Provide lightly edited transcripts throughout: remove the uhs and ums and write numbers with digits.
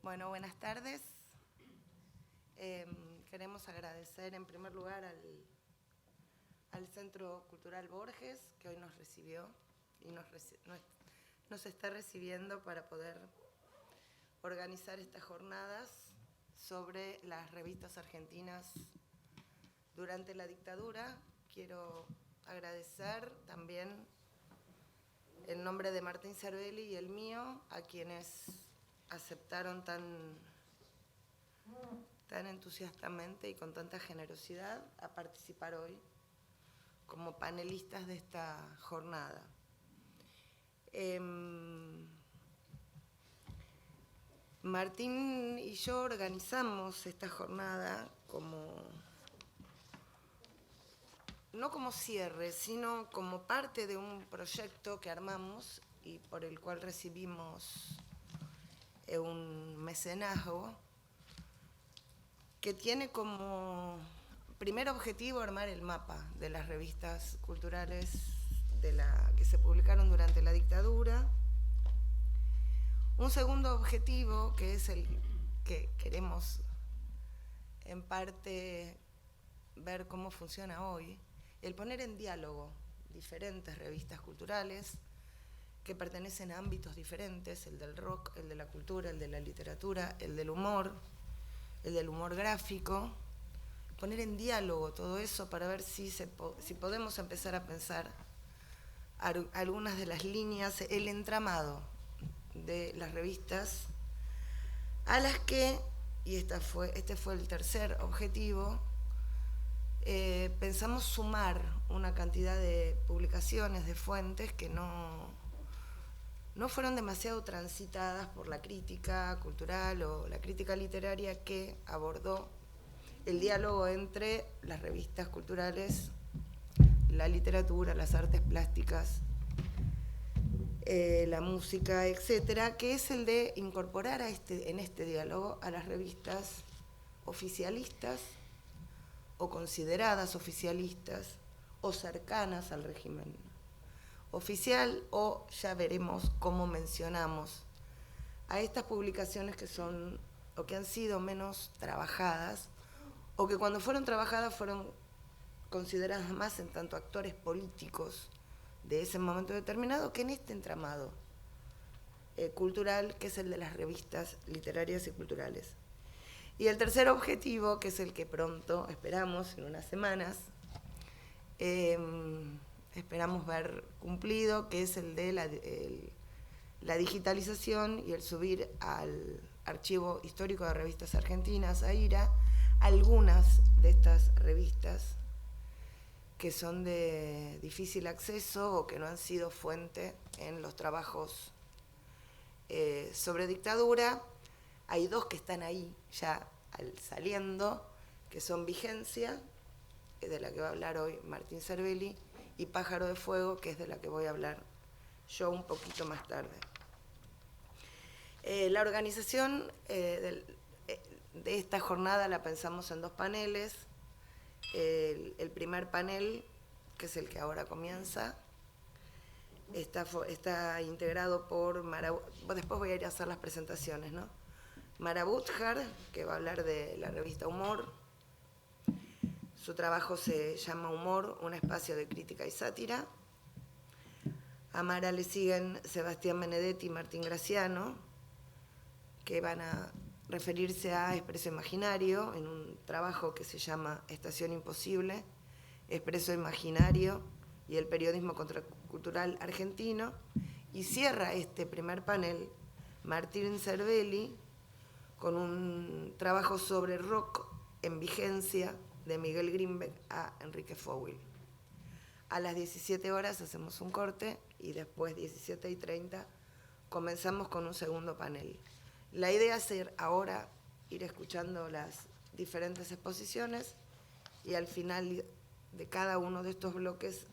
Bueno, buenas tardes. Queremos agradecer en primer lugar al Centro Cultural Borges, que hoy nos recibió y nos está recibiendo para poder organizar estas jornadas sobre las revistas argentinas durante la dictadura. Quiero agradecer también, en nombre de Martín Cervelli y el mío, a quienes aceptaron tan entusiastamente y con tanta generosidad a participar hoy como panelistas de esta jornada. Martín y yo organizamos esta jornada no como cierre, sino como parte de un proyecto que armamos y por el cual recibimos un mecenazgo que tiene como primer objetivo armar el mapa de las revistas culturales que se publicaron durante la dictadura. Un segundo objetivo, que es el que queremos en parte ver cómo funciona hoy, el poner en diálogo diferentes revistas culturales que pertenecen a ámbitos diferentes, el del rock, el de la cultura, el de la literatura, el del humor gráfico, poner en diálogo todo eso para ver si podemos empezar a pensar algunas de las líneas, el entramado de las revistas, a las que, y este fue el tercer objetivo, pensamos sumar una cantidad de publicaciones, de fuentes que no fueron demasiado transitadas por la crítica cultural o la crítica literaria que abordó el diálogo entre las revistas culturales, la literatura, las artes plásticas, la música, etcétera, que es el de incorporar en este diálogo a las revistas oficialistas o consideradas oficialistas o cercanas al régimen oficial, o ya veremos cómo mencionamos a estas publicaciones que son o que han sido menos trabajadas, o que cuando fueron trabajadas fueron consideradas más en tanto actores políticos de ese momento determinado que en este entramado cultural, que es el de las revistas literarias y culturales. Y el tercer objetivo, que es el que pronto esperamos, en unas semanas, esperamos ver cumplido, que es el de la digitalización y el subir al Archivo Histórico de Revistas Argentinas, AHIRA, algunas de estas revistas que son de difícil acceso o que no han sido fuente en los trabajos sobre dictadura. Hay dos que están ahí ya saliendo, que son Vigencia, de la que va a hablar hoy Martín Cervelli, y Pájaro de Fuego, que es de la que voy a hablar yo un poquito más tarde. La organización de esta jornada la pensamos en dos paneles. El primer panel, que es el que ahora comienza, está integrado por después voy a ir a hacer las presentaciones, ¿no? Mara Butjar, que va a hablar de la revista Humor. Su trabajo se llama Humor, un espacio de crítica y sátira. A Mara le siguen Sebastián Benedetti y Martín Graciano, que van a referirse a Expreso Imaginario, en un trabajo que se llama Estación Imposible, Expreso Imaginario y el periodismo contracultural argentino. Y cierra este primer panel Martín Cervelli con un trabajo sobre rock en vigencia, de Miguel Grimberg a Enrique Fowil. A las 17 horas hacemos un corte y después 17:30 comenzamos con un segundo panel. La idea es ahora ir escuchando las diferentes exposiciones y al final de cada uno de estos bloques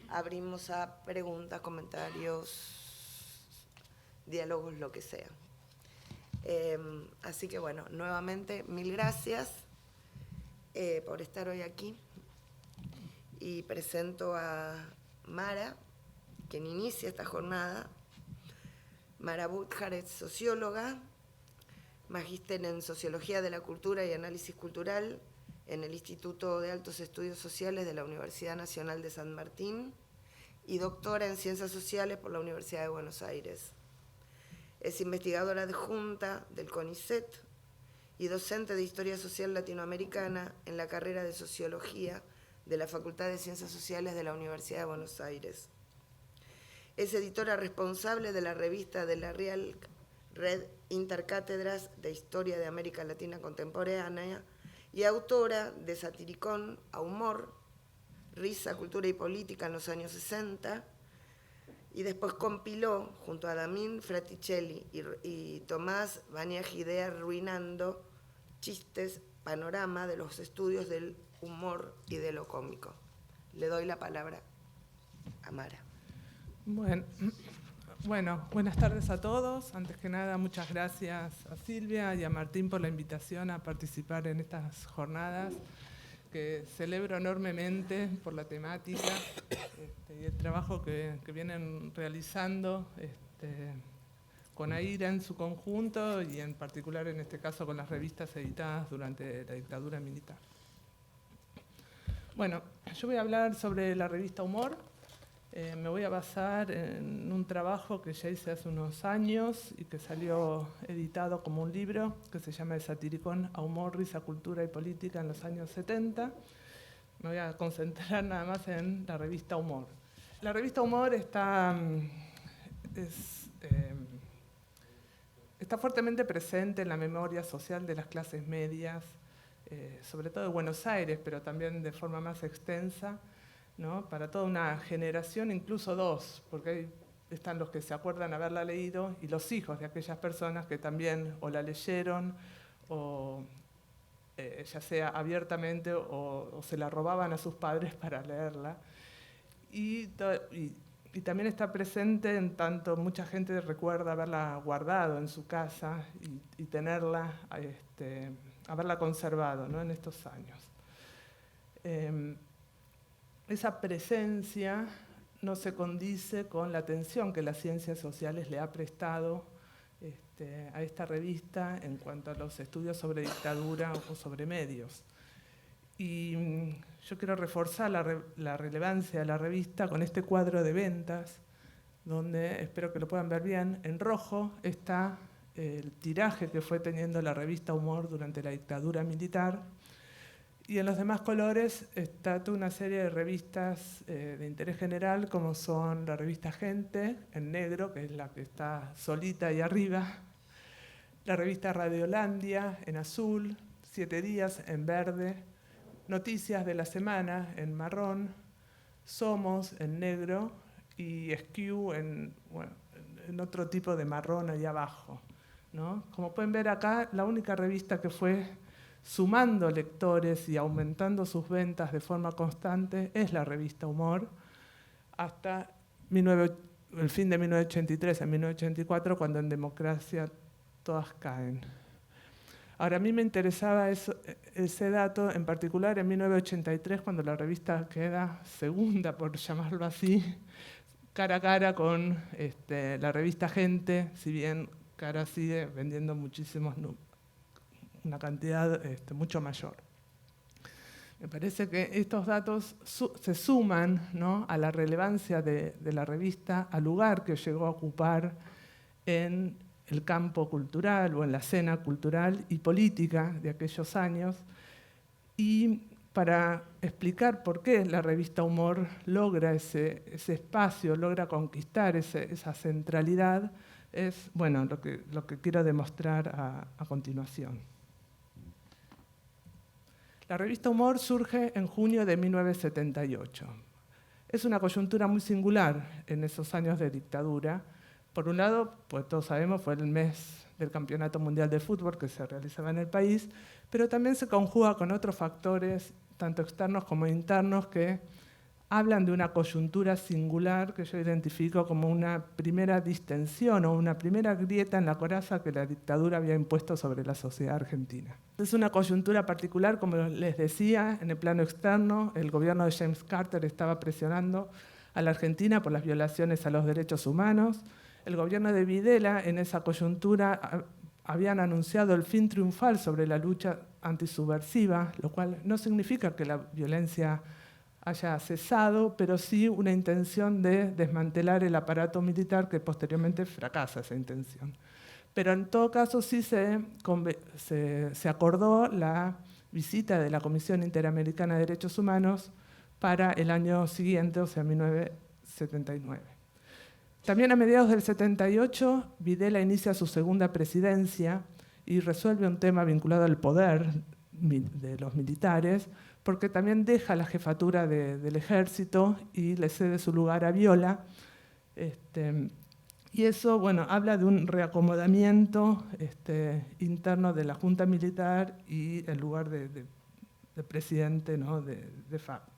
abrimos a preguntas, comentarios, diálogos, lo que sea. Así que bueno, nuevamente mil gracias por estar hoy aquí, y presento a Mara, quien inicia esta jornada. Mara Butjar es socióloga, magíster en Sociología de la Cultura y Análisis Cultural en el Instituto de Altos Estudios Sociales de la Universidad Nacional de San Martín y doctora en Ciencias Sociales por la Universidad de Buenos Aires. Es investigadora adjunta del CONICET y docente de Historia Social Latinoamericana en la carrera de Sociología de la Facultad de Ciencias Sociales de la Universidad de Buenos Aires. Es editora responsable de la revista de la Real Red Intercátedras de Historia de América Latina Contemporánea y autora de Satiricón a Humor, Risa, Cultura y Política en los años 60, y después compiló, junto a Damín Fraticelli y Tomás Baniagidea, Ruinando Chistes, panorama de los estudios del humor y de lo cómico. Le doy la palabra a Mara. Bueno, buenas tardes a todos. Antes que nada, muchas gracias a Silvia y a Martín por la invitación a participar en estas jornadas, que celebro enormemente por la temática y el trabajo que vienen realizando con AIRA en su conjunto y en particular en este caso con las revistas editadas durante la dictadura militar. Bueno, yo voy a hablar sobre la revista Humor. Me voy a basar en un trabajo que ya hice hace unos años y que salió editado como un libro que se llama El Satiricón a Humor, Risa, Cultura y Política en los años 70. Me voy a concentrar nada más en la revista Humor. La revista Humor está fuertemente presente en la memoria social de las clases medias, sobre todo de Buenos Aires, pero también de forma más extensa, ¿no? Para toda una generación, incluso dos, porque ahí están los que se acuerdan haberla leído y los hijos de aquellas personas que también o la leyeron o ya sea abiertamente o se la robaban a sus padres para leerla. Y también está presente en tanto mucha gente recuerda haberla guardado en su casa y tenerla, haberla conservado, ¿no? En estos años. Esa presencia no se condice con la atención que las ciencias sociales le ha prestado a esta revista en cuanto a los estudios sobre dictadura o sobre medios. Y yo quiero reforzar la relevancia de la revista con este cuadro de ventas, donde, espero que lo puedan ver bien, en rojo está el tiraje que fue teniendo la revista Humor durante la dictadura militar, y en los demás colores está toda una serie de revistas de interés general, como son la revista Gente, en negro, que es la que está solita ahí arriba, la revista Radiolandia, en azul, 7 días, en verde, Noticias de la Semana, en marrón, Somos, en negro, y Skew, en otro tipo de marrón ahí abajo, ¿no? Como pueden ver acá, la única revista que fue sumando lectores y aumentando sus ventas de forma constante es la revista Humor, hasta el fin de 1983, en 1984, cuando en Democracia todas caen. Ahora, a mí me interesaba ese dato, en particular en 1983, cuando la revista queda segunda, por llamarlo así, cara a cara con la revista Gente, si bien Cara sigue vendiendo muchísimos números, una cantidad mucho mayor. Me parece que estos datos se suman, ¿no?, a la relevancia de la revista, al lugar que llegó a ocupar en el campo cultural o en la escena cultural y política de aquellos años. Y para explicar por qué la revista Humor logra ese espacio, logra conquistar esa centralidad, es lo que quiero demostrar a continuación. La revista Humor surge en junio de 1978. Es una coyuntura muy singular en esos años de dictadura. Por un lado, pues todos sabemos, fue el mes del Campeonato Mundial de Fútbol que se realizaba en el país, pero también se conjuga con otros factores, tanto externos como internos, que hablan de una coyuntura singular que yo identifico como una primera distensión o una primera grieta en la coraza que la dictadura había impuesto sobre la sociedad argentina. Es una coyuntura particular, como les decía, en el plano externo. El gobierno de James Carter estaba presionando a la Argentina por las violaciones a los derechos humanos. El gobierno de Videla, en esa coyuntura, habían anunciado el fin triunfal sobre la lucha antisubversiva, lo cual no significa que la violencia haya cesado, pero sí una intención de desmantelar el aparato militar, que posteriormente fracasa esa intención. Pero en todo caso sí se acordó la visita de la Comisión Interamericana de Derechos Humanos para el año siguiente, o sea, 1979. También a mediados del 78, Videla inicia su segunda presidencia y resuelve un tema vinculado al poder de los militares, porque también deja la jefatura del ejército y le cede su lugar a Viola. Y eso, bueno, habla de un reacomodamiento interno de la Junta Militar y el lugar de presidente, ¿no?, de facto.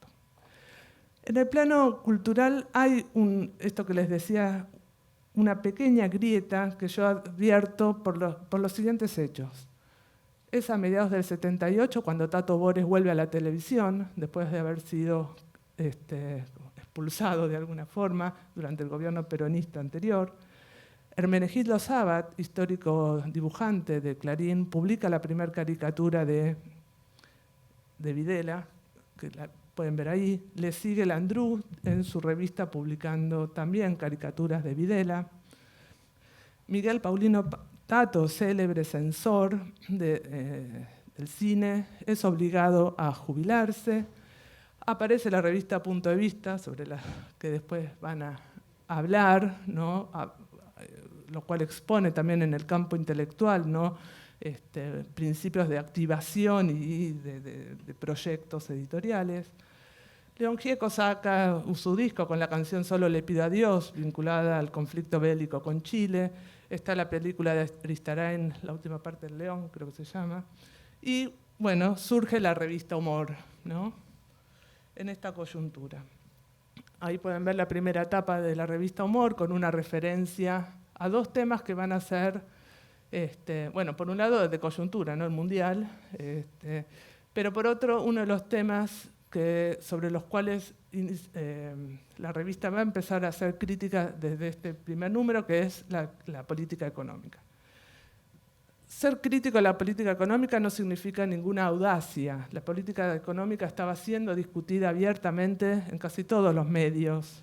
En el plano cultural hay, esto que les decía, una pequeña grieta que yo advierto por los siguientes hechos. Es a mediados del 78 cuando Tato Bores vuelve a la televisión, después de haber sido expulsado de alguna forma durante el gobierno peronista anterior. Hermenegildo Sabat, histórico dibujante de Clarín, publica la primera caricatura de Videla, que la pueden ver ahí. Le sigue Landru en su revista publicando también caricaturas de Videla. Miguel Paulino Tato, célebre censor del cine, es obligado a jubilarse. Aparece la revista Punto de Vista, sobre la que después van a hablar, ¿no?, lo cual expone también en el campo intelectual, ¿no?, principios de activación y de proyectos editoriales. León Gieco saca su disco con la canción Solo le pido a Dios, vinculada al conflicto bélico con Chile. Está la película de Aristarain, La última parte del León, creo que se llama. Y bueno, surge la revista Humor, ¿no?, en esta coyuntura. Ahí pueden ver la primera etapa de la revista Humor con una referencia a dos temas que van a ser, bueno, por un lado de coyuntura, ¿no?, el mundial, pero por otro, uno de los temas sobre los cuales la revista va a empezar a hacer crítica desde este primer número, que es la política económica. Ser crítico de la política económica no significa ninguna audacia. La política económica estaba siendo discutida abiertamente en casi todos los medios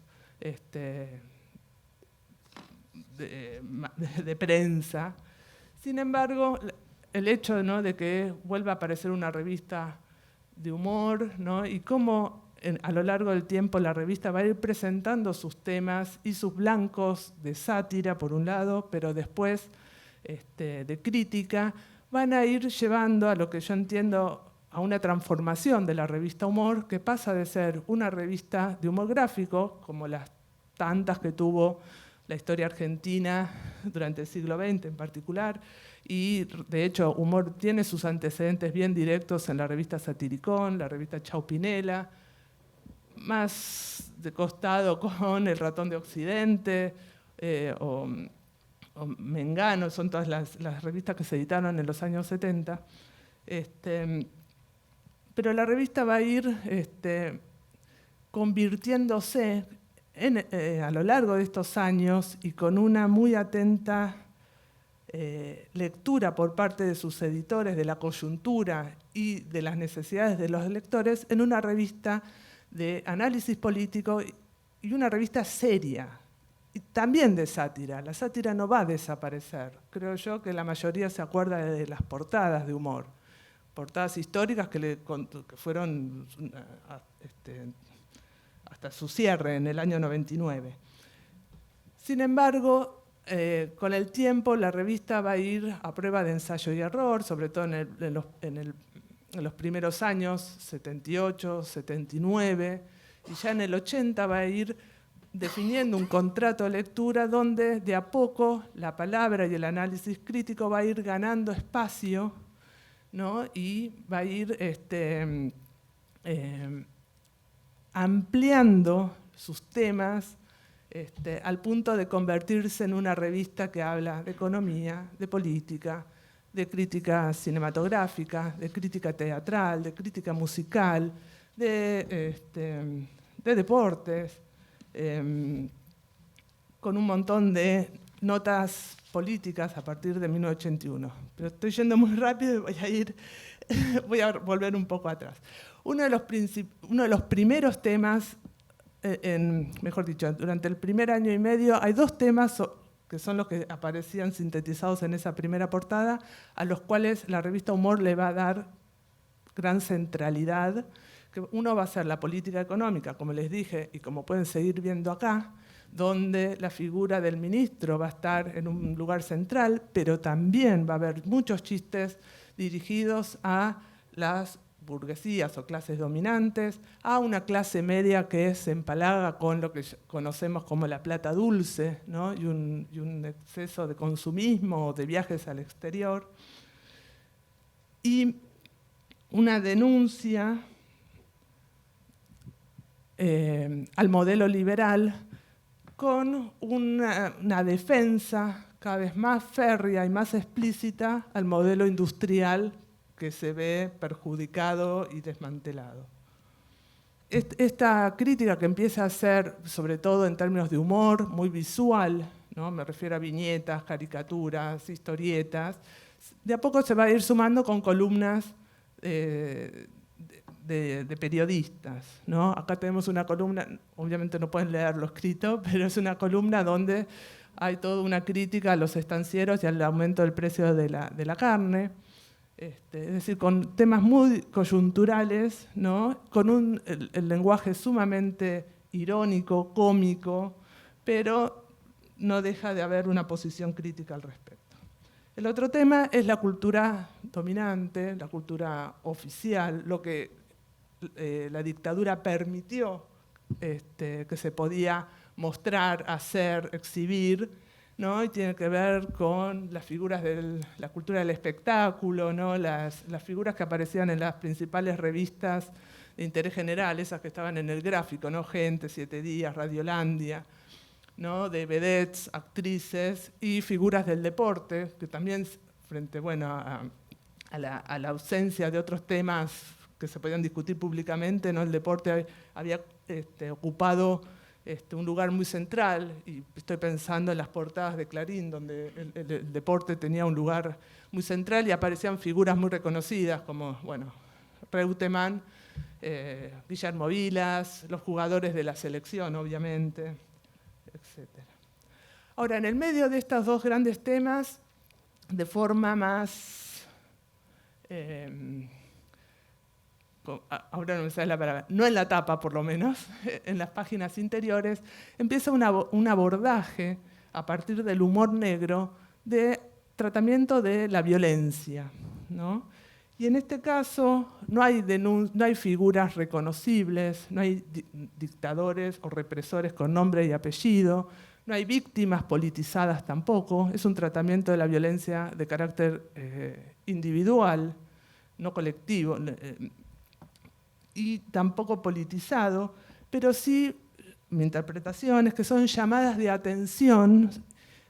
de prensa. Sin embargo, el hecho, ¿no?, de que vuelva a aparecer una revista de humor, ¿no?, y cómo a lo largo del tiempo la revista va a ir presentando sus temas y sus blancos de sátira, por un lado, pero después de crítica, van a ir llevando a lo que yo entiendo a una transformación de la revista Humor, que pasa de ser una revista de humor gráfico, como las tantas que tuvo la historia argentina durante el siglo XX en particular, y de hecho Humor tiene sus antecedentes bien directos en la revista Satiricón, la revista Chaupinela, más de costado con El ratón de Occidente o Mengano, son todas las revistas que se editaron en los años 70. Pero la revista va a ir convirtiéndose a lo largo de estos años y con una muy atenta lectura por parte de sus editores de la coyuntura y de las necesidades de los lectores en una revista de análisis político y una revista seria, y también de sátira. La sátira no va a desaparecer. Creo yo que la mayoría se acuerda de las portadas de Humor, portadas históricas que fueron hasta su cierre en el año 99. Sin embargo, con el tiempo la revista va a ir a prueba de ensayo y error, sobre todo en los primeros años, 78, 79, y ya en el 80 va a ir definiendo un contrato de lectura donde de a poco la palabra y el análisis crítico va a ir ganando espacio, ¿no?, y va a ir ampliando sus temas al punto de convertirse en una revista que habla de economía, de política, de crítica cinematográfica, de crítica teatral, de crítica musical, de deportes, con un montón de notas políticas a partir de 1981. Pero estoy yendo muy rápido y voy a volver un poco atrás. Uno de los primeros temas, mejor dicho, durante el primer año y medio, hay dos temas que son los que aparecían sintetizados en esa primera portada, a los cuales la revista Humor le va a dar gran centralidad. Que uno va a ser la política económica, como les dije, y como pueden seguir viendo acá, donde la figura del ministro va a estar en un lugar central, pero también va a haber muchos chistes dirigidos a las burguesías o clases dominantes, a una clase media que se empalaga con lo que conocemos como la plata dulce, ¿no? y un exceso de consumismo o de viajes al exterior. Y una denuncia al modelo liberal con una defensa cada vez más férrea y más explícita al modelo industrial que se ve perjudicado y desmantelado. Esta crítica que empieza a ser, sobre todo en términos de humor, muy visual, ¿no? Me refiero a viñetas, caricaturas, historietas, de a poco se va a ir sumando con columnas de periodistas, ¿no? Acá tenemos una columna, obviamente no pueden leer lo escrito, pero es una columna donde hay toda una crítica a los estancieros y al aumento del precio de la carne. Es decir, con temas muy coyunturales, ¿no? Con el lenguaje sumamente irónico, cómico, pero no deja de haber una posición crítica al respecto. El otro tema es la cultura dominante, la cultura oficial, lo que la dictadura permitió que se podía mostrar, hacer, exhibir, ¿no? Y tiene que ver con las figuras de la cultura del espectáculo, ¿no? Las figuras que aparecían en las principales revistas de interés general, esas que estaban en el gráfico, ¿no? Gente, 7 Días, Radiolandia, ¿no? De vedettes, actrices y figuras del deporte, que también frente a la ausencia de otros temas que se podían discutir públicamente, ¿no? El deporte había ocupado un lugar muy central, y estoy pensando en las portadas de Clarín, donde el deporte tenía un lugar muy central y aparecían figuras muy reconocidas como, bueno, Reutemann, Guillermo Vilas, los jugadores de la selección, obviamente, etc. Ahora, en el medio de estos dos grandes temas, de forma más... ahora no me sale la palabra, no en la tapa por lo menos, en las páginas interiores, empieza un abordaje a partir del humor negro de tratamiento de la violencia, ¿no? Y en este caso no hay figuras reconocibles, no hay dictadores o represores con nombre y apellido, no hay víctimas politizadas tampoco, es un tratamiento de la violencia de carácter individual, no colectivo, y tampoco politizado, pero sí, mi interpretación es que son llamadas de atención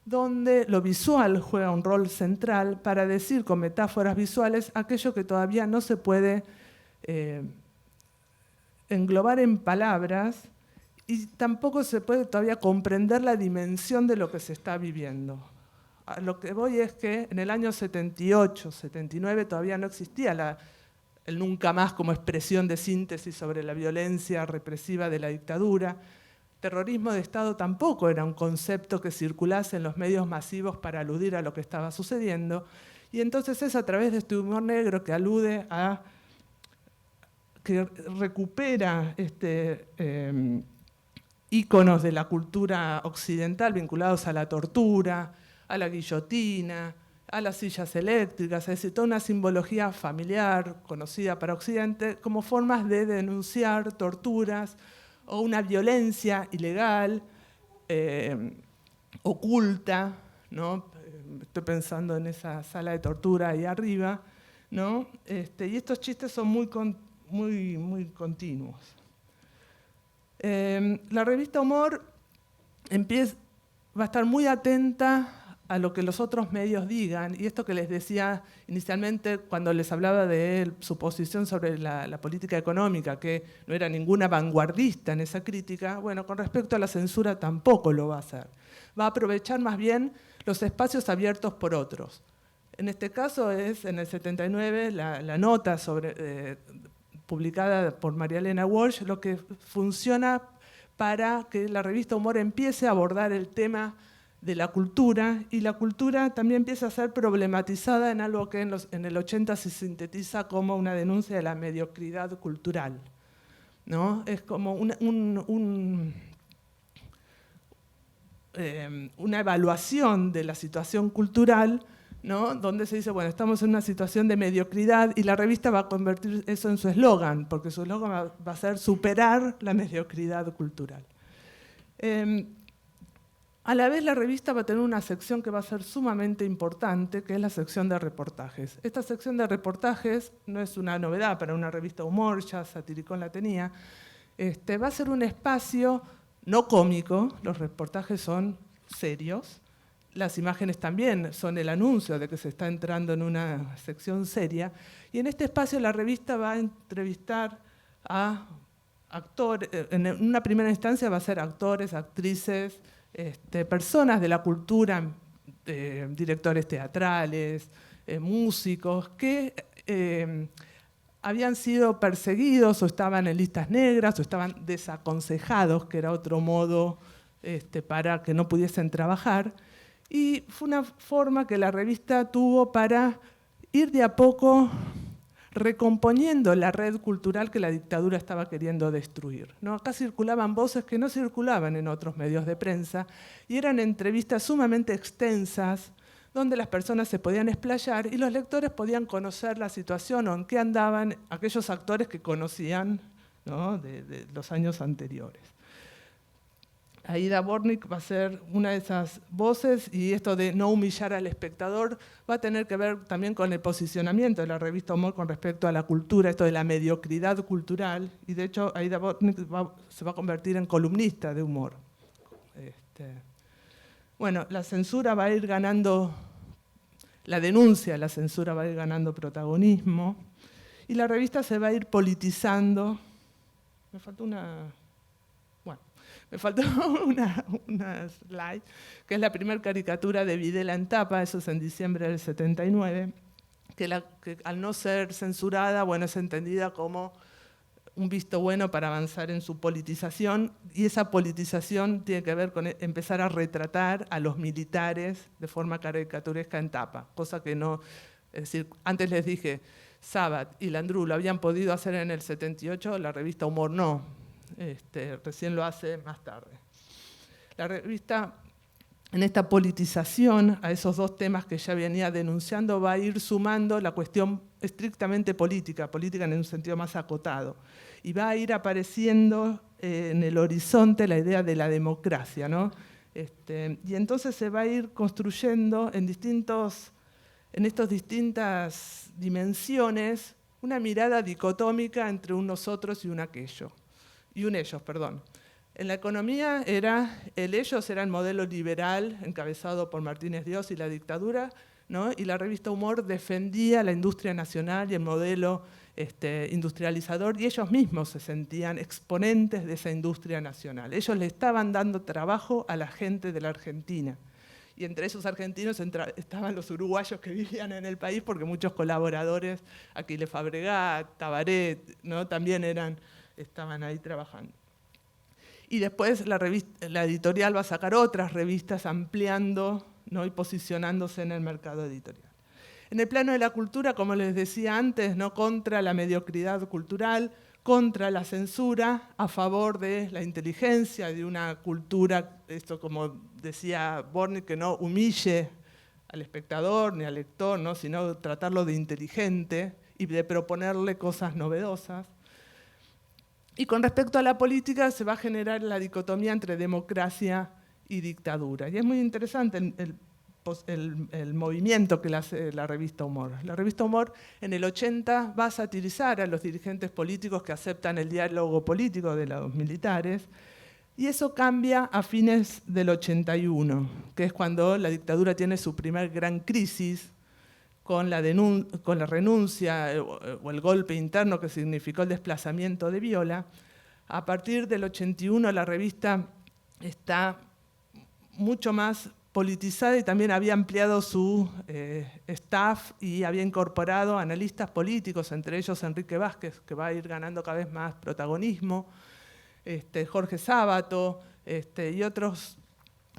donde lo visual juega un rol central para decir con metáforas visuales aquello que todavía no se puede englobar en palabras y tampoco se puede todavía comprender la dimensión de lo que se está viviendo. A lo que voy es que en el año 78, 79 todavía no existía el nunca más como expresión de síntesis sobre la violencia represiva de la dictadura. Terrorismo de Estado tampoco era un concepto que circulase en los medios masivos para aludir a lo que estaba sucediendo. Y entonces es a través de este humor negro que alude a, que recupera íconos de la cultura occidental vinculados a la tortura, a la guillotina, a las sillas eléctricas, es decir, toda una simbología familiar conocida para Occidente como formas de denunciar torturas o una violencia ilegal, oculta, ¿no? Estoy pensando en esa sala de tortura ahí arriba, ¿no? Y estos chistes son muy continuos. La revista Humor va a estar muy atenta a lo que los otros medios digan, y esto que les decía inicialmente cuando les hablaba de su posición sobre la política económica, que no era ninguna vanguardista en esa crítica, bueno, con respecto a la censura tampoco lo va a hacer. va a aprovechar más bien los espacios abiertos por otros. En este caso es en el 79 la nota publicada por María Elena Walsh, lo que funciona para que la revista Humor empiece a abordar el tema de la cultura, y la cultura también empieza a ser problematizada en algo que en el 80 se sintetiza como una denuncia de la mediocridad cultural, ¿no? Es como una evaluación de la situación cultural, ¿no? Donde se dice, bueno, estamos en una situación de mediocridad, y la revista va a convertir eso en su eslogan, porque su eslogan va a ser superar la mediocridad cultural. A la vez la revista va a tener una sección que va a ser sumamente importante, que es la sección de reportajes. Esta sección de reportajes no es una novedad para una revista humor, ya Satiricón la tenía. Va a ser un espacio no cómico, los reportajes son serios, las imágenes también son el anuncio de que se está entrando en una sección seria, y en este espacio la revista va a entrevistar a actores, en una primera instancia va a ser actores, actrices, personas de la cultura, directores teatrales, músicos, que habían sido perseguidos o estaban en listas negras o estaban desaconsejados, que era otro modo para que no pudiesen trabajar. Y fue una forma que la revista tuvo para ir de a poco recomponiendo la red cultural que la dictadura estaba queriendo destruir, ¿no? Acá circulaban voces que no circulaban en otros medios de prensa, y eran entrevistas sumamente extensas, donde las personas se podían explayar y los lectores podían conocer la situación o en qué andaban aquellos actores que conocían, ¿no?, de los años anteriores. Aida Bornik va a ser una de esas voces, y esto de no humillar al espectador va a tener que ver también con el posicionamiento de la revista Humor con respecto a la cultura, esto de la mediocridad cultural, y de hecho Aida Bornik se va a convertir en columnista de humor. Bueno, la censura va a ir ganando, la denuncia de la censura va a ir ganando protagonismo, y la revista se va a ir politizando. Me faltó una slide, que es la primera caricatura de Videla en tapa, eso es en diciembre del 79, que al no ser censurada, bueno, es entendida como un visto bueno para avanzar en su politización, y esa politización tiene que ver con empezar a retratar a los militares de forma caricaturesca en tapa, cosa que no, es decir, antes les dije, Sabat y Landru lo habían podido hacer en el 78, la revista Humor no. Recién lo hace más tarde. La revista, en esta politización a esos dos temas que ya venía denunciando, va a ir sumando la cuestión estrictamente política en un sentido más acotado, y va a ir apareciendo en el horizonte la idea de la democracia, ¿no? Y entonces se va a ir construyendo en estas distintas dimensiones una mirada dicotómica entre un nosotros y un aquello. Y un ellos, perdón. En la economía el ellos era el modelo liberal encabezado por Martínez Dios y la dictadura, ¿no? Y la revista Humor defendía la industria nacional y el modelo industrializador, y ellos mismos se sentían exponentes de esa industria nacional. Ellos le estaban dando trabajo a la gente de la Argentina, y entre esos argentinos estaban los uruguayos que vivían en el país, porque muchos colaboradores, Aquiles Fabregat, Tabaret, ¿no?, también estaban ahí trabajando. Y después la editorial va a sacar otras revistas ampliando, ¿no?, y posicionándose en el mercado editorial. En el plano de la cultura, como les decía antes, ¿no?, contra la mediocridad cultural, contra la censura, a favor de la inteligencia, de una cultura, esto como decía Bornik, que no humille al espectador ni al lector, ¿no?, sino tratarlo de inteligente y de proponerle cosas novedosas. Y con respecto a la política se va a generar la dicotomía entre democracia y dictadura. Y es muy interesante el movimiento que hace la revista Humor. La revista Humor en el 80 va a satirizar a los dirigentes políticos que aceptan el diálogo político de los militares, y eso cambia a fines del 81, que es cuando la dictadura tiene su primer gran crisis, con la renuncia o el golpe interno que significó el desplazamiento de Viola. A partir del 81 la revista está mucho más politizada y también había ampliado su staff y había incorporado analistas políticos, entre ellos Enrique Vázquez, que va a ir ganando cada vez más protagonismo, Jorge Sábato y otros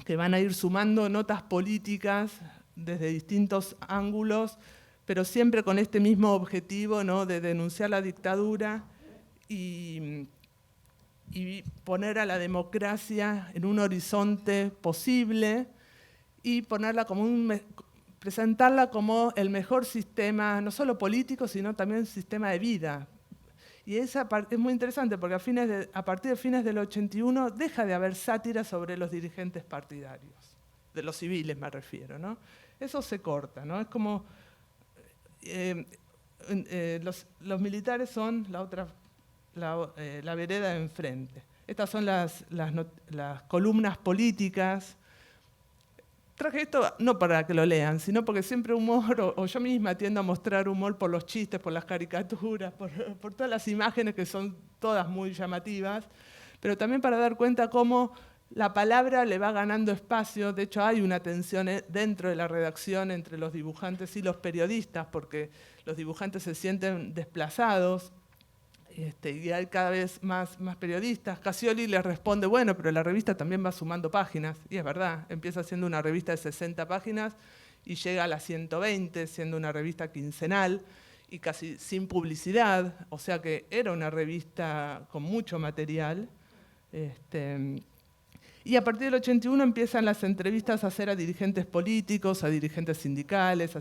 que van a ir sumando notas políticas desde distintos ángulos, pero siempre con este mismo objetivo, ¿no?, de denunciar la dictadura y poner a la democracia en un horizonte posible y ponerla como presentarla como el mejor sistema, no solo político, sino también sistema de vida. Y esa parte es muy interesante porque a partir de fines del 81 deja de haber sátira sobre los dirigentes partidarios, de los civiles me refiero, ¿no? Eso se corta, ¿no? Es como los militares son la vereda de enfrente. Estas son las columnas políticas. Traje esto no para que lo lean, sino porque siempre humor, o yo misma tiendo a mostrar humor por los chistes, por las caricaturas, por todas las imágenes que son todas muy llamativas, pero también para dar cuenta cómo la palabra le va ganando espacio. De hecho, hay una tensión dentro de la redacción entre los dibujantes y los periodistas, porque los dibujantes se sienten desplazados, y hay cada vez más periodistas. Cassioli les responde, bueno, pero la revista también va sumando páginas, y es verdad, empieza siendo una revista de 60 páginas y llega a las 120, siendo una revista quincenal y casi sin publicidad, o sea que era una revista con mucho material. Y a partir del 81 empiezan las entrevistas a hacer a dirigentes políticos, a dirigentes sindicales, a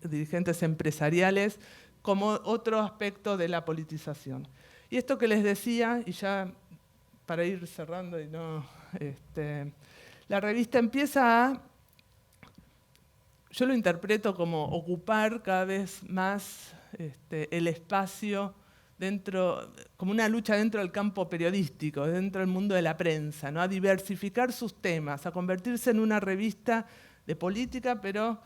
dirigentes empresariales, como otro aspecto de la politización. Y esto que les decía, y ya para ir cerrando, la revista empieza a, yo lo interpreto como ocupar cada vez más el espacio como una lucha dentro del campo periodístico, dentro del mundo de la prensa, ¿no? A diversificar sus temas, a convertirse en una revista de política, pero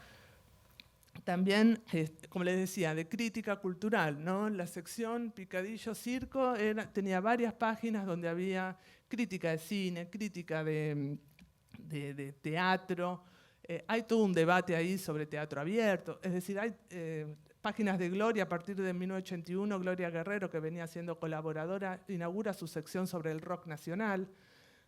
también, como les decía, de crítica cultural, ¿no? La sección Picadillo Circo tenía varias páginas donde había crítica de cine, crítica de teatro. Hay todo un debate ahí sobre teatro abierto. Es decir, hay páginas de Gloria a partir de 1981. Gloria Guerrero, que venía siendo colaboradora, inaugura su sección sobre el rock nacional.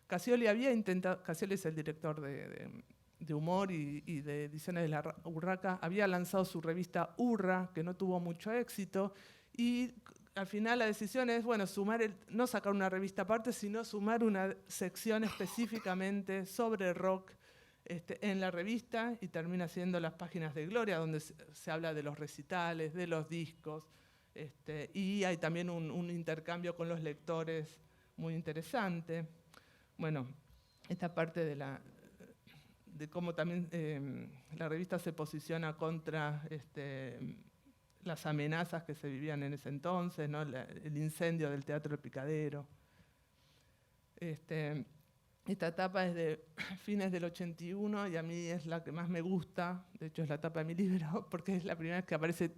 Cassioli es el director de humor y de ediciones de la Urraca, había lanzado su revista Urra, que no tuvo mucho éxito, y al final la decisión es, bueno, no sacar una revista aparte, sino sumar una sección específicamente sobre rock en la revista, y termina siendo las páginas de Gloria, donde se habla de los recitales, de los discos, y hay también un intercambio con los lectores muy interesante. Bueno, esta parte de cómo también la revista se posiciona contra las amenazas que se vivían en ese entonces, ¿no? El incendio del Teatro del Picadero. Esta etapa es de fines del 81 y a mí es la que más me gusta. De hecho, es la etapa de mi libro, porque es la primera vez que aparece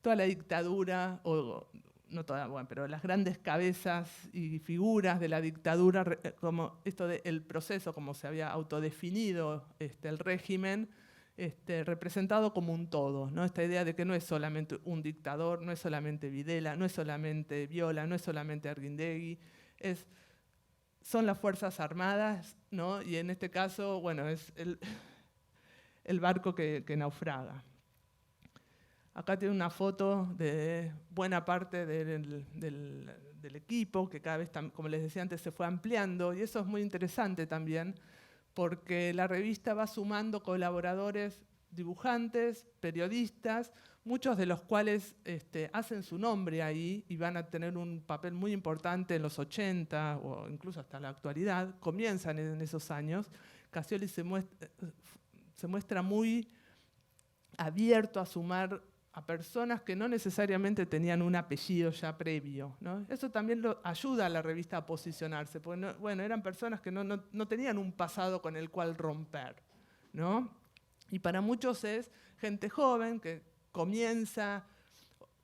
toda la dictadura, o no toda, bueno, pero las grandes cabezas y figuras de la dictadura, como esto del proceso, como se había autodefinido el régimen, representado como un todo, ¿no? Esta idea de que no es solamente un dictador, no es solamente Videla, no es solamente Viola, no es solamente Arguindegui, son las Fuerzas Armadas, ¿no? Y en este caso, bueno, es el barco que naufraga. Acá tiene una foto de buena parte del equipo, que cada vez, como les decía antes, se fue ampliando, y eso es muy interesante también, porque la revista va sumando colaboradores, dibujantes, periodistas, muchos de los cuales hacen su nombre ahí y van a tener un papel muy importante en los 80 o incluso hasta la actualidad, comienzan en esos años. Cassioli se muestra muy abierto a sumar a personas que no necesariamente tenían un apellido ya previo, ¿no? Eso también ayuda a la revista a posicionarse, porque bueno, eran personas que no tenían un pasado con el cual romper, ¿no? Y para muchos es gente joven que comienza,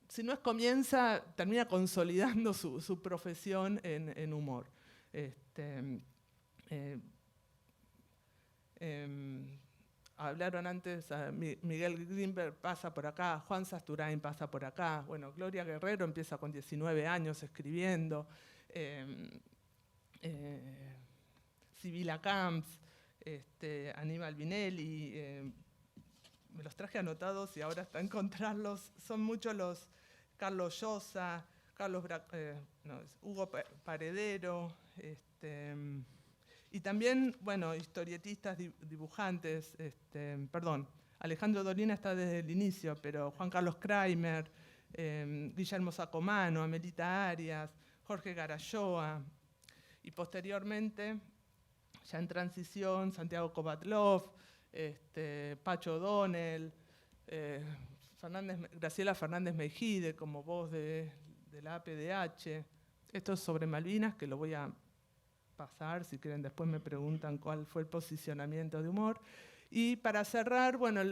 si no es comienza, termina consolidando su profesión en humor. Hablaron antes, Miguel Grinberg pasa por acá, Juan Sasturain pasa por acá, bueno, Gloria Guerrero empieza con 19 años escribiendo, Sibila Camps, Aníbal Vinelli, me los traje anotados y ahora hasta encontrarlos, son muchos los, Carlos Llosa, Hugo Paredero, y también, bueno, historietistas, dibujantes, Alejandro Dolina está desde el inicio, pero Juan Carlos Kramer, Guillermo Sacomano, Amelita Arias, Jorge Garayoa, y posteriormente, ya en transición, Santiago Kovatlov, Pacho O'Donnell, Graciela Fernández Mejide como voz de la APDH. Esto es sobre Malvinas, que lo voy a pasar, si quieren después me preguntan cuál fue el posicionamiento de Humor. Y para cerrar, bueno,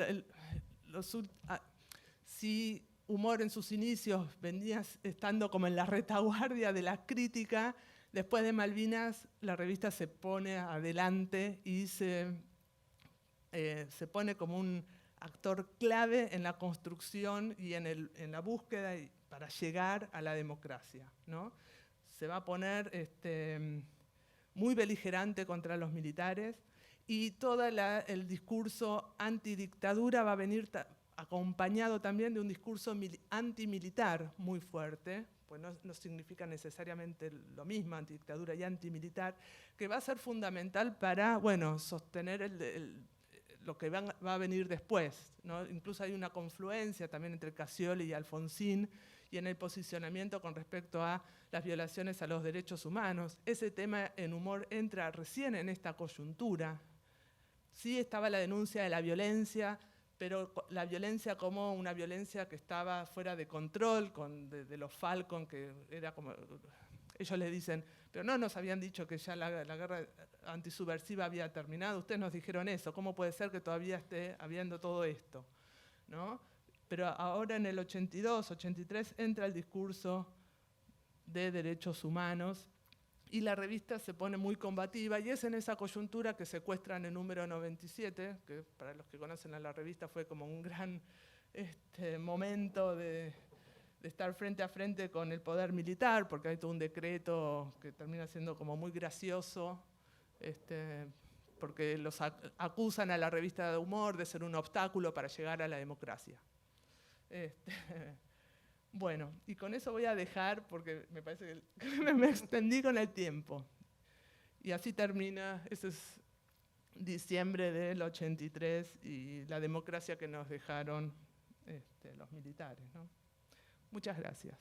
si Humor en sus inicios venía estando como en la retaguardia de la crítica, después de Malvinas la revista se pone adelante y se pone como un actor clave en la construcción y en la búsqueda para llegar a la democracia, ¿no? Se va a poner muy beligerante contra los militares y todo el discurso antidictadura va a venir acompañado también de un discurso antimilitar muy fuerte, pues no significa necesariamente lo mismo, antidictadura y antimilitar, que va a ser fundamental para, bueno, sostener lo que va a venir después, ¿no? Incluso hay una confluencia también entre Cassioli y Alfonsín y en el posicionamiento con respecto a las violaciones a los derechos humanos. Ese tema en Humor entra recién en esta coyuntura. Sí estaba la denuncia de la violencia, pero la violencia como una violencia que estaba fuera de control, de los Falcon, que era como... Ellos les dicen, pero no nos habían dicho que ya la guerra antisubversiva había terminado, ustedes nos dijeron eso, ¿cómo puede ser que todavía esté habiendo todo esto? ¿No? Pero ahora en el 82, 83 entra el discurso de derechos humanos y la revista se pone muy combativa y es en esa coyuntura que secuestran el número 97, que para los que conocen a la revista fue como un gran momento de estar frente a frente con el poder militar, porque hay todo un decreto que termina siendo como muy gracioso, porque los acusan a la revista de Humor de ser un obstáculo para llegar a la democracia. Bueno, y con eso voy a dejar, porque me parece que me extendí con el tiempo. Y así termina, ese es diciembre del 83 y la democracia que nos dejaron los militares, ¿no? Muchas gracias.